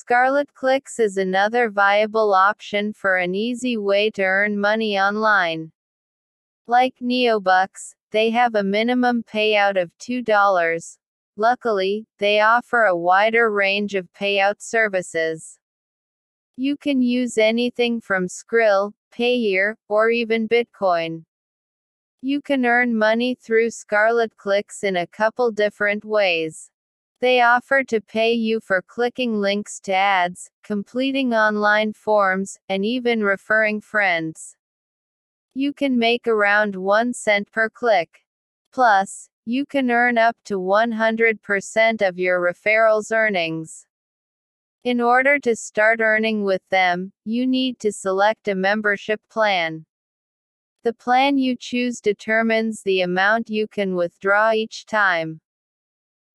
Scarlet Clicks is another viable option for an easy way to earn money online. Like Neobucks, they have a minimum payout of $2. Luckily, they offer a wider range of payout services. You can use anything from Skrill, Payeer, or even Bitcoin. You can earn money through Scarlet Clicks in a couple different ways. They offer to pay you for clicking links to ads, completing online forms, and even referring friends. You can make around 1 cent per click. Plus, you can earn up to 100% of your referrals' earnings. In order to start earning with them, you need to select a membership plan. The plan you choose determines the amount you can withdraw each time.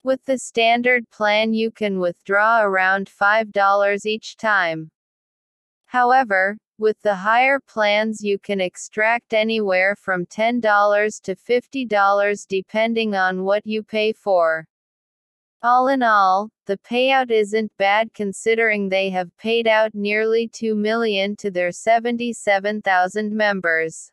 With the standard plan, you can withdraw around $5 each time. However, with the higher plans, you can extract anywhere from $10 to $50 depending on what you pay for. All in all, the payout isn't bad considering they have paid out nearly $2 million to their 77,000 members.